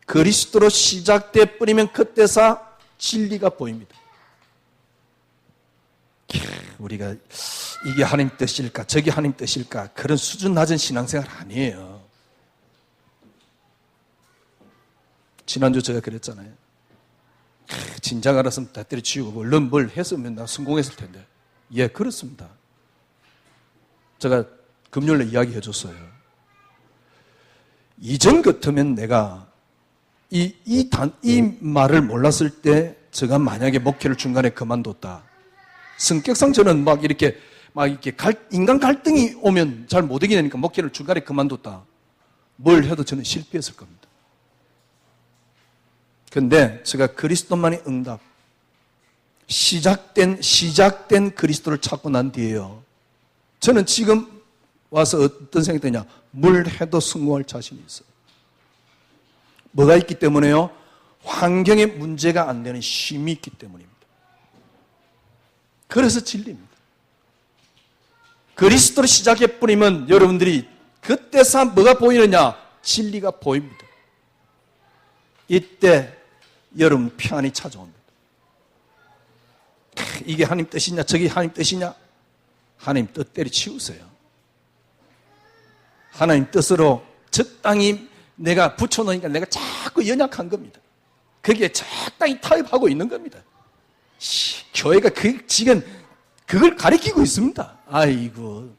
그리스도로 시작돼 버리면 그때서 진리가 보입니다. 우리가 이게 하나님 뜻일까? 저게 하나님 뜻일까? 그런 수준 낮은 신앙생활 아니에요. 지난주 제가 그랬잖아요. 진작 알았으면 다 때려치우고 얼른 뭘 했으면 나 성공했을 텐데. 예, 그렇습니다. 제가 금요일에 이야기해 줬어요. 이전 같으면 내가 이 말을 몰랐을 때 제가 만약에 목회를 중간에 그만뒀다. 성격상 저는 막 이렇게 인간 갈등이 오면 잘 못 이기니까 목회를 중간에 그만뒀다. 뭘 해도 저는 실패했을 겁니다. 그런데 제가 그리스도만의 응답, 시작된 그리스도를 찾고 난 뒤에요. 저는 지금 와서 어떤 생각이 드냐? 뭘 해도 성공할 자신이 있어요. 뭐가 있기 때문에요? 환경에 문제가 안 되는 쉼이 있기 때문입니다. 그래서 진리입니다. 그리스도로 시작해버리면 여러분들이 그때서 뭐가 보이느냐? 진리가 보입니다. 이때 여러분 평안이 찾아옵니다. 이게 하나님 뜻이냐? 저게 하나님 뜻이냐? 하나님 뜻 때려치우세요. 하나님 뜻으로 적당히 내가 붙여놓으니까 내가 자꾸 연약한 겁니다. 거기에 적당히 타협하고 있는 겁니다. 교회가 지금 그걸 가리키고 있습니다. 아이고.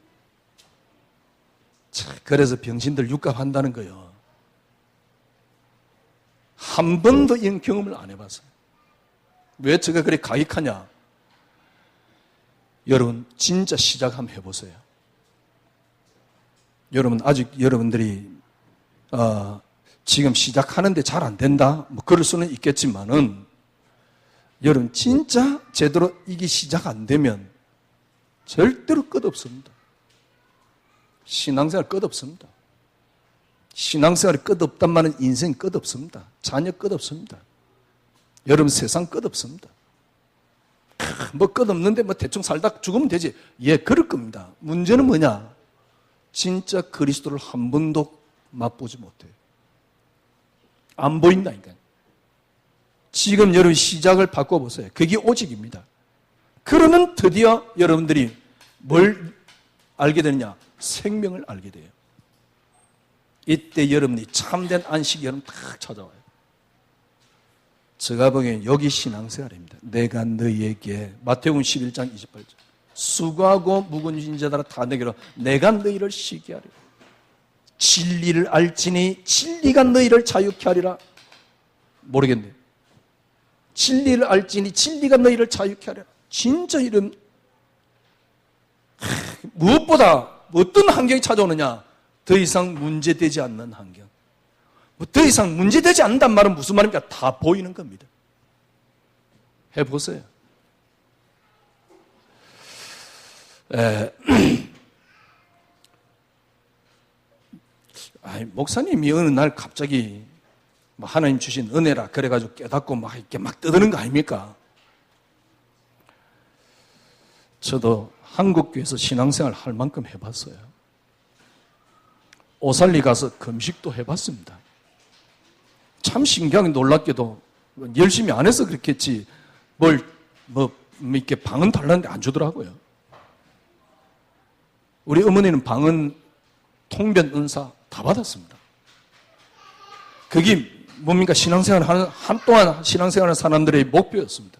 그래서 병신들 육갑한다는 거예요. 한 번도 이런 경험을 안 해봤어요. 왜 제가 그렇게 가익하냐? 여러분 진짜 시작 한번 해보세요. 여러분 아직 여러분들이 지금 시작하는데 잘 안 된다? 뭐 그럴 수는 있겠지만은 여러분 진짜 제대로 이게 시작 안 되면 절대로 끝없습니다. 신앙생활 끝없습니다. 신앙생활이 끝없단 말은 인생 끝없습니다. 자녀 끝없습니다. 여러분 세상 끝없습니다. 뭐 끝없는데 뭐 대충 살다 죽으면 되지. 예, 그럴 겁니다. 문제는 뭐냐? 진짜 그리스도를 한 번도 맛보지 못해요. 안 보인다니까요. 지금 여러분 시작을 바꿔보세요. 그게 오직입니다. 그러면 드디어 여러분들이 뭘 알게 되느냐? 생명을 알게 돼요. 이때 여러분이 참된 안식이 여러분 딱 찾아와요. 제가 보기엔 여기 신앙생활입니다. 내가 너희에게 마태복음 11장 28절 수고하고 무거운 자들아 다 내게로 내가 너희를 쉬게 하리라. 진리를 알지니 진리가 너희를 자유케 하리라. 모르겠네. 진리를 알지니 진리가 너희를 자유케 하리라. 진짜 이런 무엇보다 어떤 환경이 찾아오느냐? 더 이상 문제되지 않는 환경. 더 이상 문제되지 않는단 말은 무슨 말입니까? 다 보이는 겁니다. 해보세요. 목사님이 어느 날 갑자기 뭐 하나님 주신 은혜라 그래가지고 깨닫고 막 이렇게 막 떠드는 거 아닙니까? 저도 한국교회에서 신앙생활 할 만큼 해봤어요. 오살리 가서 금식도 해봤습니다. 참 신기하게 놀랍게도 열심히 안 해서 그렇겠지 이렇게 방은 달라는데 안 주더라고요. 우리 어머니는 방은 통변 은사 다 받았습니다. 그게 뭡니까? 신앙생활 하는, 한동안 신앙생활하는 사람들의 목표였습니다.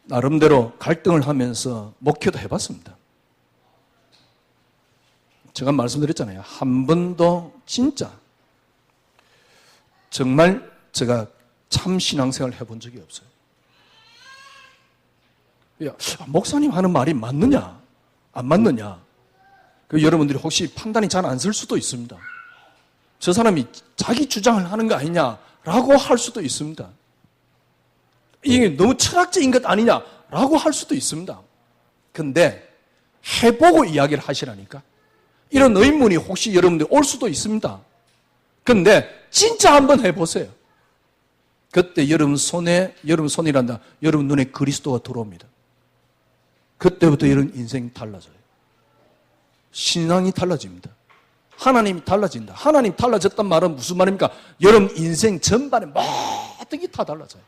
나름대로 갈등을 하면서 목회도 해봤습니다. 제가 말씀드렸잖아요. 한 번도 진짜 정말 제가 참 신앙생활을 해본 적이 없어요. 야, 목사님 하는 말이 맞느냐? 안 맞느냐? 여러분들이 혹시 판단이 잘 안 쓸 수도 있습니다. 저 사람이 자기 주장을 하는 거 아니냐라고 할 수도 있습니다. 이게 너무 철학적인 것 아니냐라고 할 수도 있습니다. 근데 해보고 이야기를 하시라니까. 이런 의문이 혹시 여러분들 올 수도 있습니다. 근데 진짜 한번 해보세요. 그때 여러분 손이란다. 여러분 눈에 그리스도가 들어옵니다. 그때부터 여러분 인생이 달라져요. 신앙이 달라집니다. 하나님이 달라진다. 하나님 달라졌단 말은 무슨 말입니까? 여러분 인생 전반에 모든 게 다 달라져요.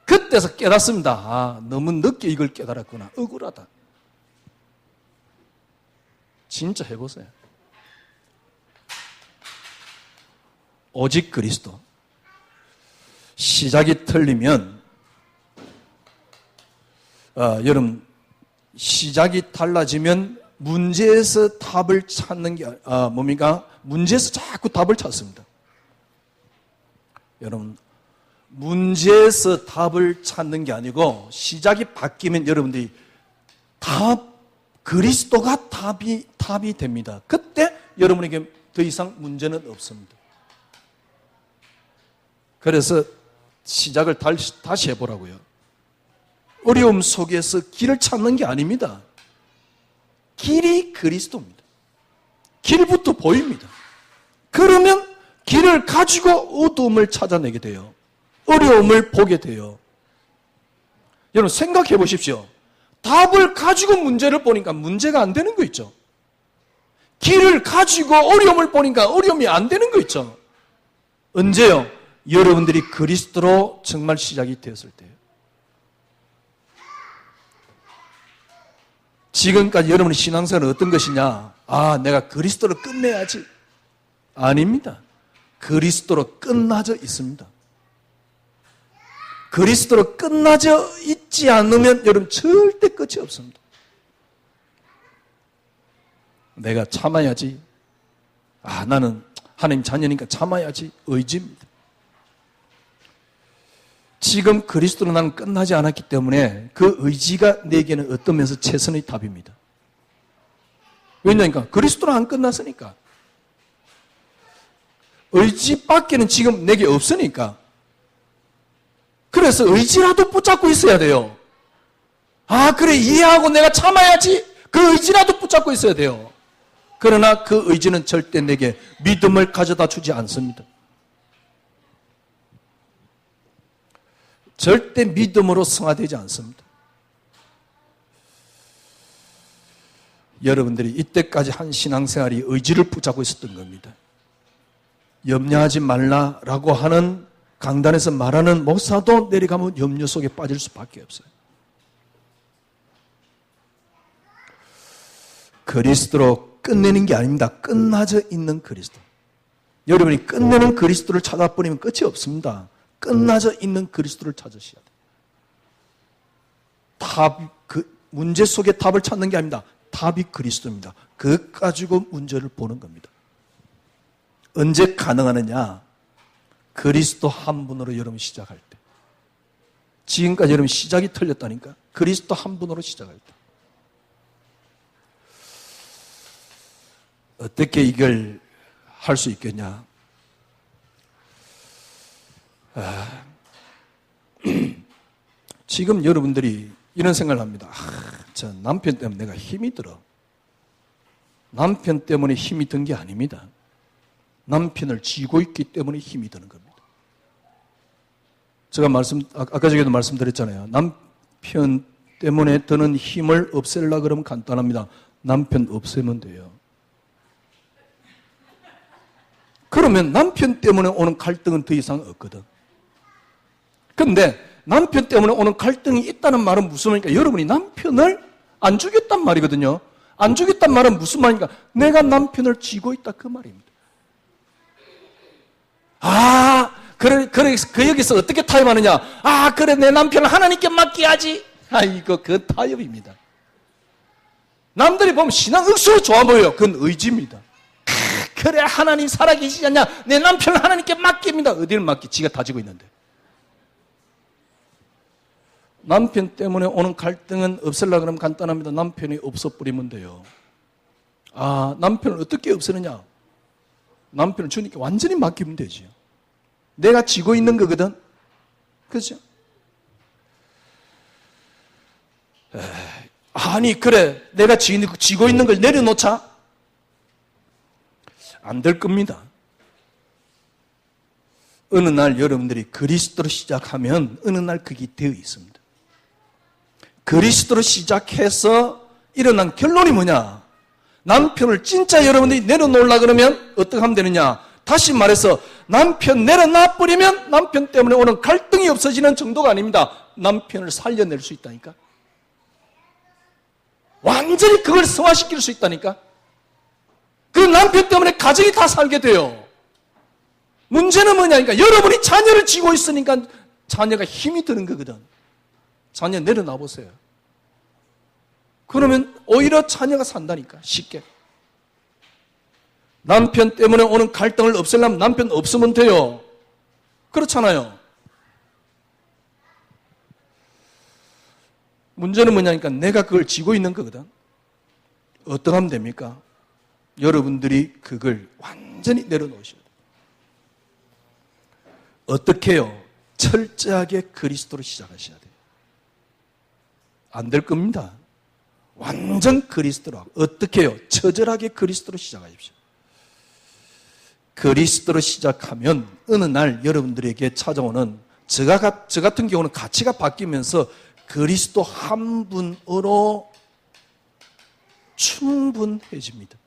그때서 깨닫습니다. 아, 너무 늦게 이걸 깨달았구나. 억울하다. 진짜 해보세요. 오직 그리스도. 시작이 틀리면 여러분 시작이 달라지면 문제에서 답을 찾는 게 뭡니까? 문제에서 자꾸 답을 찾습니다. 여러분 문제에서 답을 찾는 게 아니고 시작이 바뀌면 여러분들이 그리스도가 답이 됩니다. 그때 여러분에게 더 이상 문제는 없습니다. 그래서 시작을 다시 해보라고요. 어려움 속에서 길을 찾는 게 아닙니다. 길이 그리스도입니다. 길부터 보입니다. 그러면 길을 가지고 어두움을 찾아내게 돼요. 어려움을 보게 돼요. 여러분 생각해 보십시오. 답을 가지고 문제를 보니까 문제가 안 되는 거 있죠. 길을 가지고 어려움을 보니까 어려움이 안 되는 거 있죠. 언제요? 여러분들이 그리스도로 정말 시작이 되었을 때예요. 지금까지 여러분의 신앙생활은 어떤 것이냐? 내가 그리스도로 끝내야지. 아닙니다. 그리스도로 끝나져 있습니다. 그리스도로 끝나져 있지 않으면 여러분 절대 끝이 없습니다. 내가 참아야지. 나는 하나님 자녀니까 참아야지. 의지입니다. 지금 그리스도로 나는 끝나지 않았기 때문에 그 의지가 내게는 어떤 면에서 최선의 답입니다. 왜냐니까 그리스도로 안 끝났으니까. 의지밖에는 지금 내게 없으니까. 그래서 의지라도 붙잡고 있어야 돼요. 그래 이해하고 내가 참아야지. 그 의지라도 붙잡고 있어야 돼요. 그러나 그 의지는 절대 내게 믿음을 가져다 주지 않습니다. 절대 믿음으로 승화되지 않습니다. 여러분들이 이때까지 한 신앙생활이 의지를 붙잡고 있었던 겁니다. 염려하지 말라라고 하는 강단에서 말하는 목사도 내려가면 염려 속에 빠질 수밖에 없어요. 그리스도로 끝내는 게 아닙니다. 끝나져 있는 그리스도. 여러분이 끝내는 그리스도를 찾아버리면 끝이 없습니다. 끝나져 있는 그리스도를 찾으셔야 돼요. 문제 속에 답을 찾는 게 아닙니다. 답이 그리스도입니다. 그것 가지고 문제를 보는 겁니다. 언제 가능하느냐? 그리스도 한 분으로 여러분 시작할 때. 지금까지 여러분 시작이 틀렸다니까. 그리스도 한 분으로 시작할 때. 어떻게 이걸 할 수 있겠냐? 지금 여러분들이 이런 생각을 합니다. 저 남편 때문에 내가 힘이 들어. 남편 때문에 힘이 든 게 아닙니다. 남편을 쥐고 있기 때문에 힘이 드는 겁니다. 제가 아까 전에도 말씀드렸잖아요. 남편 때문에 드는 힘을 없애려고 그러면 간단합니다. 남편 없애면 돼요. 그러면 남편 때문에 오는 갈등은 더 이상 없거든. 그런데 남편 때문에 오는 갈등이 있다는 말은 무슨 말입니까? 여러분이 남편을 안 죽였단 말이거든요. 안 죽였단 말은 무슨 말입니까? 내가 남편을 쥐고 있다 그 말입니다. 그래, 여기서 어떻게 타협하느냐? 그래, 내 남편을 하나님께 맡겨야지. 이거 그 타협입니다. 남들이 보면 신앙 억수로 좋아 보여요. 그건 의지입니다. 그래, 하나님 살아계시지 않냐? 내 남편을 하나님께 맡깁니다. 어디를 맡기? 지가 다지고 있는데. 남편 때문에 오는 갈등은 없애려고 하면 간단합니다. 남편이 없어버리면 돼요. 남편을 어떻게 없애느냐? 남편을 주님께 완전히 맡기면 되지요. 내가 지고 있는 거거든. 그렇죠? 그래, 내가 지고 있는 걸 내려놓자? 안 될 겁니다. 어느 날 여러분들이 그리스도로 시작하면 어느 날 그게 되어 있습니다. 그리스도로 시작해서 일어난 결론이 뭐냐? 남편을 진짜 여러분들이 내려놓으려고 그러면 어떻게 하면 되느냐? 다시 말해서 남편 내려놔버리면 남편 때문에 오는 갈등이 없어지는 정도가 아닙니다. 남편을 살려낼 수 있다니까. 완전히 그걸 승화시킬 수 있다니까. 그 남편 때문에 가정이 다 살게 돼요. 문제는 뭐냐니까 여러분이 자녀를 쥐고 있으니까 자녀가 힘이 드는 거거든. 자녀 내려놔 보세요. 그러면 오히려 자녀가 산다니까. 쉽게. 남편 때문에 오는 갈등을 없애려면 남편 없으면 돼요. 그렇잖아요. 문제는 뭐냐니까 내가 그걸 쥐고 있는 거거든. 어떻게 하면 됩니까? 여러분들이 그걸 완전히 내려놓으셔야 돼요. 어떻게 해요? 철저하게 그리스도로 시작하셔야 돼요. 안 될 겁니다. 완전 그리스도로. 어떻게 해요? 처절하게 그리스도로 시작하십시오. 그리스도로 시작하면 어느 날 여러분들에게 찾아오는 저 같은 경우는 가치가 바뀌면서 그리스도 한 분으로 충분해집니다.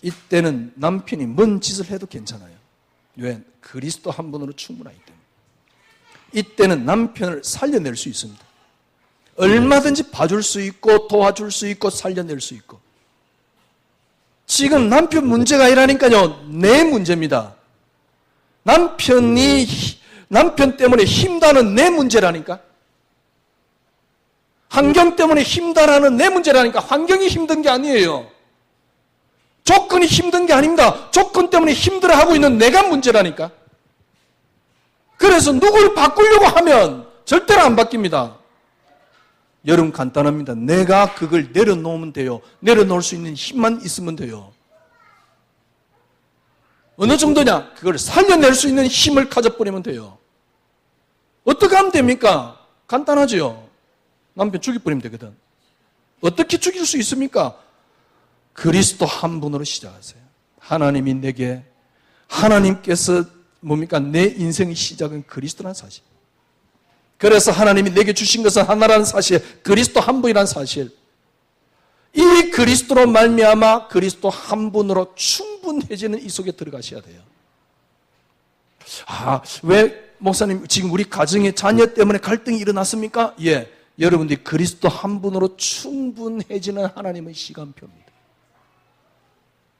이때는 남편이 뭔 짓을 해도 괜찮아요. 왜? 그리스도 한 분으로 충분하기 때문에. 이때는 남편을 살려낼 수 있습니다. 얼마든지 봐줄 수 있고 도와줄 수 있고 살려낼 수 있고. 지금 남편 문제가 아니라니까요. 내 문제입니다. 남편 때문에 힘다는 내 문제라니까. 환경 때문에 힘다라는 내 문제라니까. 환경이 힘든 게 아니에요. 조건이 힘든 게 아닙니다. 조건 때문에 힘들어하고 있는 내가 문제라니까. 그래서 누구를 바꾸려고 하면 절대로 안 바뀝니다. 여러분 간단합니다. 내가 그걸 내려놓으면 돼요. 내려놓을 수 있는 힘만 있으면 돼요. 어느 정도냐? 그걸 살려낼 수 있는 힘을 가져버리면 돼요. 어떻게 하면 됩니까? 간단하죠. 남편 죽여버리면 되거든. 어떻게 죽일 수 있습니까? 그리스도 한 분으로 시작하세요. 하나님이 내게, 하나님께서 뭡니까? 내 인생의 시작은 그리스도라는 사실. 그래서 하나님이 내게 주신 것은 하나라는 사실, 그리스도 한 분이라는 사실. 이 그리스도로 말미암아 그리스도 한 분으로 충분해지는 이 속에 들어가셔야 돼요. 왜 목사님 지금 우리 가정에 자녀 때문에 갈등이 일어났습니까? 예, 여러분들이 그리스도 한 분으로 충분해지는 하나님의 시간표입니다.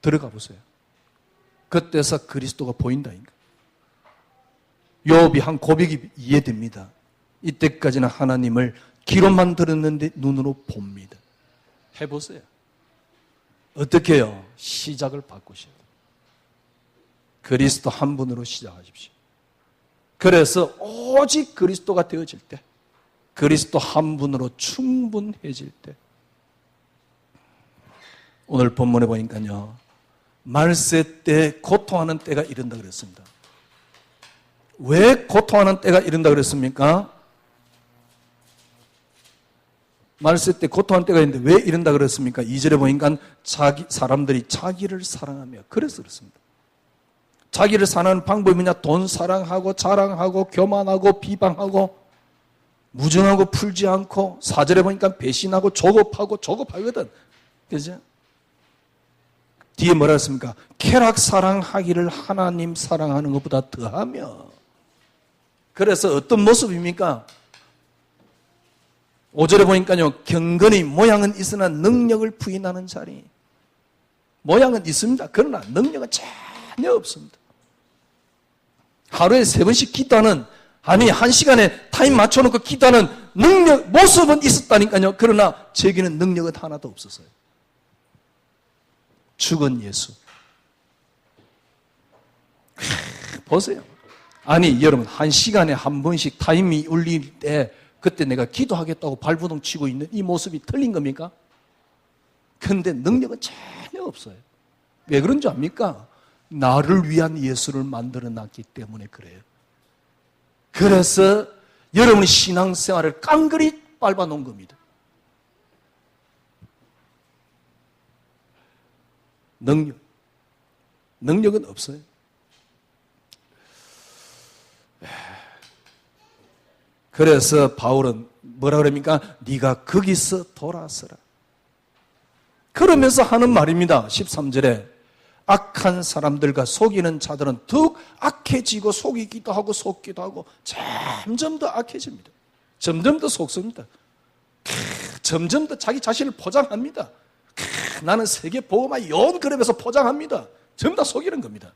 들어가 보세요. 그때서 그리스도가 보인다니까. 욥이 한 고백이 이해됩니다. 이때까지는 하나님을 귀로만 들었는데 눈으로 봅니다. 해보세요. 어떻게 해요? 시작을 바꾸셔야 돼요. 그리스도 한 분으로 시작하십시오. 그래서 오직 그리스도가 되어질 때, 그리스도 한 분으로 충분해질 때, 오늘 본문에 보니까요, 말세 때 고통하는 때가 이른다 그랬습니다. 왜 고통하는 때가 이른다 그랬습니까? 말세 때 고통할 때가 있는데 왜 이런다 그랬습니까? 2절에 보니까 사람들이 자기를 사랑하며 그래서 그렇습니다. 자기를 사랑하는 방법이 뭐냐? 돈 사랑하고 자랑하고 교만하고 비방하고 무정하고 풀지 않고 4절에 보니까 배신하고 조급하거든. 그죠? 뒤에 뭐라 했습니까? 쾌락 사랑하기를 하나님 사랑하는 것보다 더하며. 그래서 어떤 모습입니까? 5절에 보니까요, 경건의 모양은 있으나 능력을 부인하는 자리. 모양은 있습니다. 그러나 능력은 전혀 없습니다. 하루에 3번씩 기도하는, 아니 1시간에 타임 맞춰놓고 기도하는 능력, 모습은 있었다니까요. 그러나 제게는 능력은 하나도 없었어요. 죽은 예수. 보세요. 아니 여러분, 1시간에 한 번씩 타임이 울릴 때 그때 내가 기도하겠다고 발버둥 치고 있는 이 모습이 틀린 겁니까? 그런데 능력은 전혀 없어요. 왜 그런 줄 압니까? 나를 위한 예수를 만들어 놨기 때문에 그래요. 그래서 여러분의 신앙생활을 깡그리 밟아 놓은 겁니다. 능력은 없어요. 그래서 바울은 뭐라 그럽니까? 네가 거기서 돌아서라. 그러면서 하는 말입니다. 13절에 악한 사람들과 속이는 자들은 더욱 악해지고 속이기도 하고 속기도 하고 점점 더 악해집니다. 점점 더 속습니다. 점점 더 자기 자신을 포장합니다. 나는 세계 복음화 연 그룹에서 포장합니다. 전부 다 속이는 겁니다.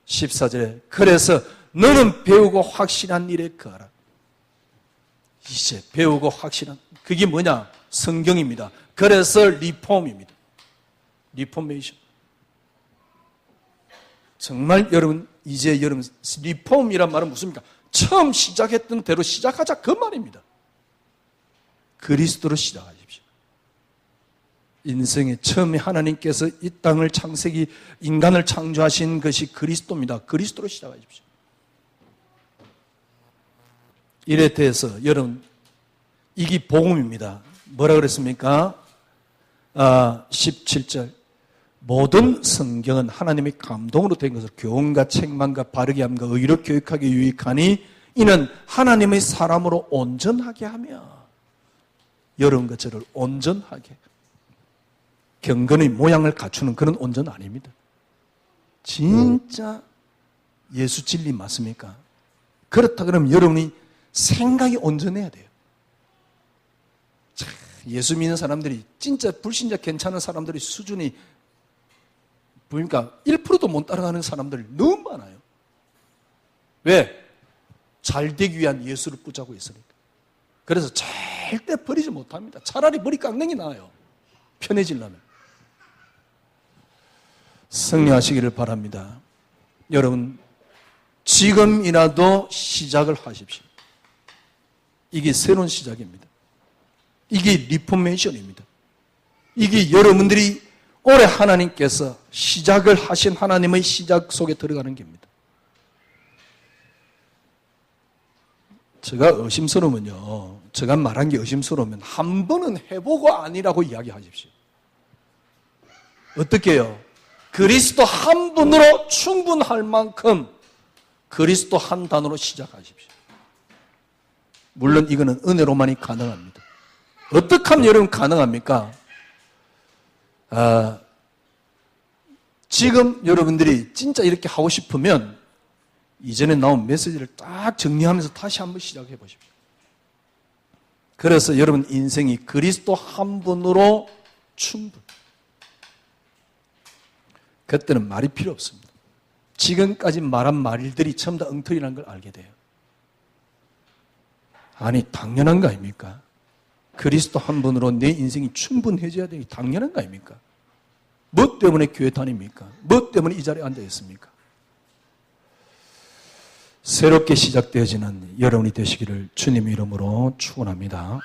14절에 그래서 너는 배우고 확신한 일에 거하라. 이제 배우고 확신한, 그게 뭐냐? 성경입니다. 그래서 리폼입니다. 리포메이션. 정말 여러분, 이제 여러분, 리폼이란 말은 무엇입니까? 처음 시작했던 대로 시작하자, 그 말입니다. 그리스도로 시작하십시오. 인생의 처음에 하나님께서 이 땅을 창세기, 인간을 창조하신 것이 그리스도입니다. 그리스도로 시작하십시오. 이래 대해서 여러분, 이게 복음입니다. 뭐라 그랬습니까? 17절. 모든 성경은 하나님의 감동으로 된 것을 교훈과 책망과 바르게 함과 의로 교육하기 유익하니 이는 하나님의 사람으로 온전하게 하며, 여러분과 저를 온전하게, 경건의 모양을 갖추는 그런 온전 아닙니다. 진짜 예수 진리 맞습니까? 그렇다 그러면 여러분이 생각이 온전해야 돼요. 예수 믿는 사람들이, 진짜 불신자 괜찮은 사람들이 수준이 보니까 1%도 못 따라가는 사람들이 너무 많아요. 왜? 잘 되기 위한 예수를 붙잡고 있으니까. 그래서 절대 버리지 못합니다. 차라리 머리 깎는 게 나아요. 편해지려면. 승리하시기를 바랍니다. 여러분, 지금이라도 시작을 하십시오. 이게 새로운 시작입니다. 이게 리포메이션입니다. 이게 여러분들이 올해 하나님께서 시작을 하신 하나님의 시작 속에 들어가는 겁니다. 제가 의심스러우면요, 제가 말한 게 의심스러우면 한 번은 해보고 아니라고 이야기하십시오. 어떻게 해요? 그리스도 한 분으로 충분할 만큼 그리스도 한 단어로 시작하십시오. 물론 이거는 은혜로만이 가능합니다. 어떻게 하면 여러분 가능합니까? 지금 여러분들이 진짜 이렇게 하고 싶으면 이전에 나온 메시지를 딱 정리하면서 다시 한번 시작해 보십시오. 그래서 여러분 인생이 그리스도 한 분으로 충분. 그때는 말이 필요 없습니다. 지금까지 말한 말들이 전부 다 엉터리라는 걸 알게 돼요. 아니, 당연한 거 아닙니까? 그리스도 한 분으로 내 인생이 충분해져야 되는 게 당연한 거 아닙니까? 뭐 때문에 교회 다닙니까? 뭐 때문에 이 자리에 앉아 있습니까? 새롭게 시작되어지는 여러분이 되시기를 주님의 이름으로 축원합니다.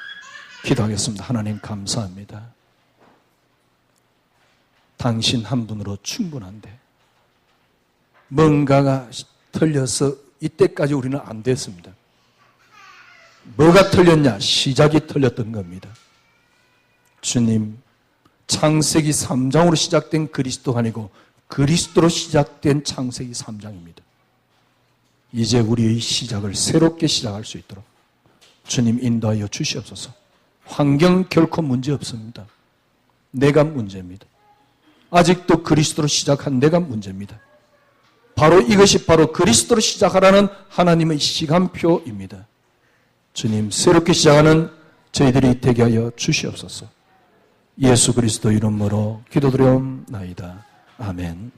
기도하겠습니다. 하나님 감사합니다. 당신 한 분으로 충분한데 뭔가가 틀려서 이때까지 우리는 안 됐습니다. 뭐가 틀렸냐? 시작이 틀렸던 겁니다. 주님, 창세기 3장으로 시작된 그리스도가 아니고 그리스도로 시작된 창세기 3장입니다. 이제 우리의 시작을 새롭게 시작할 수 있도록 주님 인도하여 주시옵소서. 환경 결코 문제 없습니다. 내가 문제입니다. 아직도 그리스도로 시작한 내가 문제입니다. 바로 이것이 바로 그리스도로 시작하라는 하나님의 시간표입니다. 주님, 새롭게 시작하는 저희들이 되게 하여 주시옵소서. 예수 그리스도 이름으로 기도드려옵나이다. 아멘.